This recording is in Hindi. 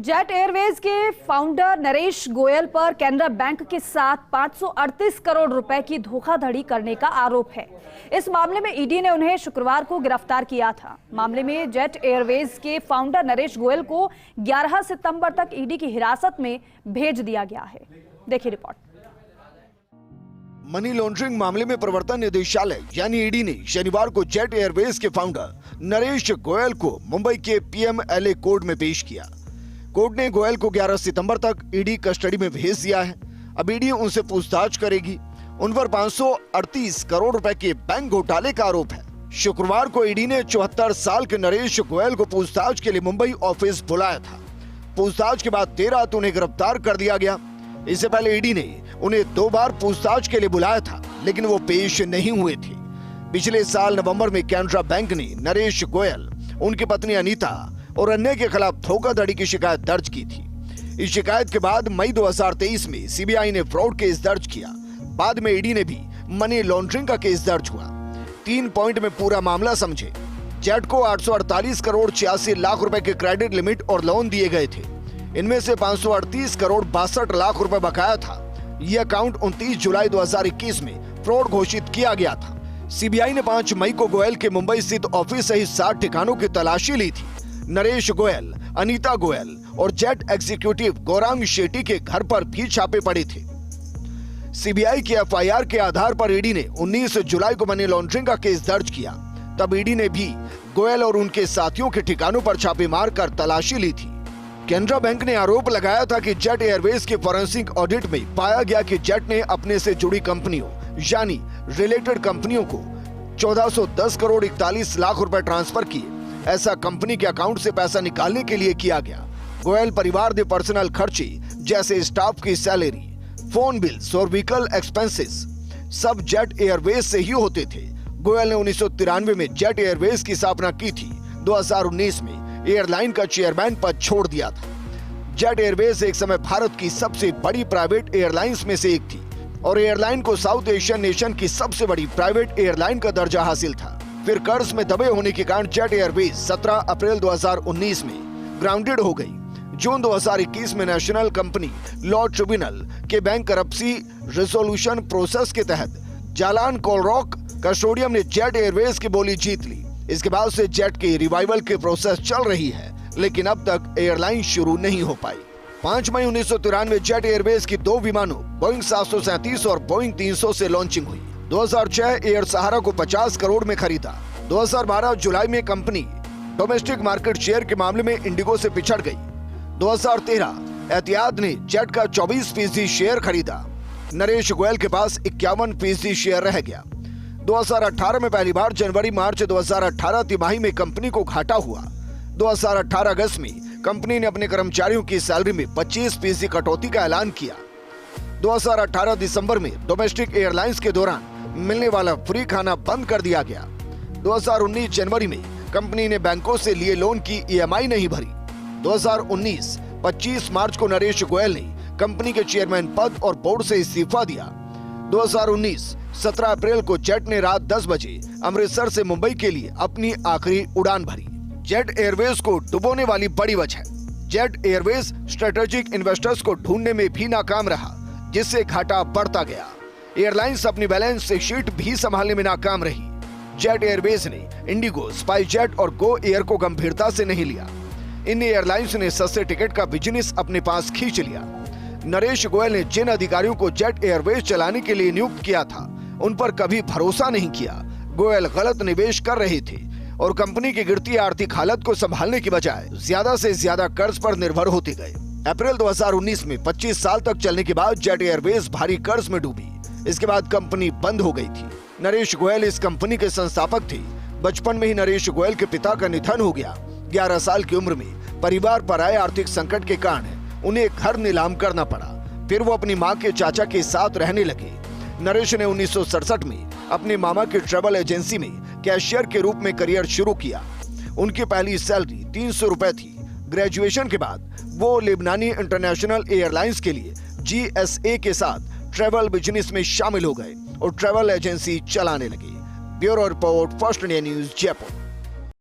जेट एयरवेज के फाउंडर नरेश गोयल पर कैनरा बैंक के साथ 538 करोड़ रुपए की धोखाधड़ी करने का आरोप है। इस मामले में ईडी ने उन्हें शुक्रवार को गिरफ्तार किया था। मामले में जेट एयरवेज के फाउंडर नरेश गोयल को 11 सितंबर तक ईडी की हिरासत में भेज दिया गया है। देखिए रिपोर्ट। मनी लॉन्ड्रिंग मामले में प्रवर्तन निदेशालय यानी ईडी ने शनिवार को जेट एयरवेज के फाउंडर नरेश गोयल को मुंबई के पीएमएलए कोर्ट में पेश किया। कोर्ट ने गोयल को 11 सितंबर तक ईडी कस्टडी में भेज दिया है। अब ईडी उनसे पूछताछ करेगी। उन पर 538 करोड़ रुपए के बैंक घोटाले का आरोप है। शुक्रवार को ईडी ने 74 साल के नरेश गोयल को पूछताछ के लिए मुंबई ऑफिस बुलाया था। पूछताछ के बाद 13 रात उन्हें गिरफ्तार कर दिया गया। इससे पहले ईडी ने उन्हें 2 बार पूछताछ के लिए बुलाया था, लेकिन वो पेश नहीं हुए थे। पिछले साल नवंबर में कैनरा बैंक ने नरेश गोयल, उनकी पत्नी अनीता और अन्य के खिलाफ धोखाधड़ी की शिकायत दर्ज की थी। इस शिकायत के बाद मई 2023 में सीबीआई ने फ्रॉड केस दर्ज किया। बाद में ईडी ने भी मनी लॉन्ड्रिंग का केस दर्ज हुआ। 3 पॉइंट में पूरा मामला समझे। जेट को 848 करोड़ 86 लाख रुपए के क्रेडिट लिमिट और लोन दिए गए थे। इनमें से 538 करोड़ 62 लाख रुपए बकाया था। यह अकाउंट 29 जुलाई 2021 में फ्रॉड घोषित किया गया था। सीबीआई ने 5 मई को गोयल के मुंबई स्थित ऑफिस सहित 60 ठिकानों की तलाशी ली थी। नरेश गोयल, अनीता गोयल और जेट एग्जीक्यूटिव गौरांग शेट्टी के घर पर भी छापे पड़े थे। सीबीआई की एफआईआर के आधार पर ईडी ने 19 जुलाई को मनी लॉन्ड्रिंग का केस दर्ज किया। तब ईडी ने भी गोयल और उनके साथियों के ठिकानों पर छापे मारकर तलाशी ली थी। कैनरा बैंक ने आरोप लगाया था कि जेट एयरवेज के फॉरेंसिक ऑडिट में पाया गया कि जेट ने अपने से जुड़ी कंपनियों यानी रिलेटेड कंपनियों को 1410 करोड़ 41 लाख रुपए ट्रांसफर किए। ऐसा कंपनी के अकाउंट से पैसा निकालने के लिए किया गया। गोयल परिवार के पर्सनल खर्चे जैसे स्टाफ की सैलरी, फोन बिल्स और व्हीकल एक्सपेंसेस सब जेट एयरवेज से ही होते थे। गोयल ने 1993 में जेट एयरवेज की स्थापना की थी। 2019 में एयरलाइन का चेयरमैन पद छोड़ दिया था। जेट एयरवेज एक समय भारत की सबसे बड़ी प्राइवेट एयरलाइंस में से एक थी और एयरलाइन को साउथ एशियन नेशन की सबसे बड़ी प्राइवेट एयरलाइन का दर्जा हासिल था। फिर कर्ज में दबे होने के कारण जेट एयरवेज 17 अप्रैल 2019 में ग्राउंडेड हो गई। जून 2021 में नेशनल कंपनी लॉ ट्रिब्यूनल के बैंक करप्सी रिजोल्यूशन प्रोसेस के तहत जालान कोलरॉक कंसोर्टियम ने जेट एयरवेज की बोली जीत ली। इसके बाद से जेट के रिवाइवल की प्रोसेस चल रही है, लेकिन अब तक एयरलाइन शुरू नहीं हो पाई। 5 मई 1993 जेट एयरवेज की 2 विमानों बोइंग 737 और बोइंग 300 से लॉन्चिंग हुई। 2006 एयर सहारा को 50 करोड़ में खरीदा। 2012 जुलाई में कंपनी डोमेस्टिक मार्केट शेयर के मामले में इंडिगो से पिछड़ गई। 2013 एतिहाद ने जेट का 24% शेयर खरीदा। नरेश गोयल के पास 51% शेयर रह गया। 2018 में पहली बार जनवरी-मार्च 2018 तिमाही में कंपनी को घाटा हुआ। 2018 अगस्त में कंपनी ने अपने कर्मचारियों की सैलरी में 25% कटौती का ऐलान किया। 2018 दिसंबर में डोमेस्टिक एयरलाइंस के दौरान मिलने वाला फ्री खाना बंद कर दिया गया। 2019 जनवरी में कंपनी ने बैंकों से लिए लोन की ईएमआई नहीं भरी। 2019 25 मार्च को नरेश गोयल ने कंपनी के चेयरमैन पद और बोर्ड से इस्तीफा दिया। 2019 17 अप्रैल को जेट ने रात 10 बजे अमृतसर से मुंबई के लिए अपनी आखिरी उड़ान भरी। जेट एयरवेज को डुबोने वाली बड़ी वजह, जेट एयरवेज स्ट्रेटेजिक इन्वेस्टर्स को ढूंढने में भी नाकाम रहा, जिससे घाटा बढ़ता गया। एयरलाइंस अपनी बैलेंस शीट भी संभालने में नाकाम रही। जेट एयरवेज ने इंडिगो, स्पाइसजेट और गो एयर को गंभीरता से नहीं लिया। इन एयरलाइंस ने सस्ते टिकट का बिजनेस अपने पास खींच लिया। नरेश गोयल ने जिन अधिकारियों को जेट एयरवेज चलाने के लिए नियुक्त किया था, उन पर कभी भरोसा नहीं किया। गोयल गलत निवेश कर रहे थे और कंपनी की गिरती आर्थिक हालत को संभालने की बजाय ज्यादा से ज्यादा कर्ज पर निर्भर होते गए। अप्रैल 2019 में 25 साल तक चलने के बाद जेट एयरवेज भारी कर्ज में डूबी। इसके बाद कंपनी बंद हो गई थी। नरेश गोयल इस कंपनी के संस्थापक थे। बचपन में ही नरेश गोयल के पिता का निधन हो गया। 11 साल की उम्र में परिवार पर आए आर्थिक संकट के कारण उन्हें घर नीलाम करना पड़ा। फिर वो अपनी मां के चाचा के साथ रहने लगे। नरेश ने 1967 में अपने मामा की ट्रैवल एजेंसी में कैशियर के रूप में करियर शुरू किया। उनकी पहली सैलरी 300 रुपए थी। ग्रेजुएशन के बाद वो लेबनानी इंटरनेशनल एयरलाइंस के लिए GSA के साथ ट्रैवल बिजनेस में शामिल हो गए और ट्रैवल एजेंसी चलाने लगे। Bureau report, first India news, Jaipur.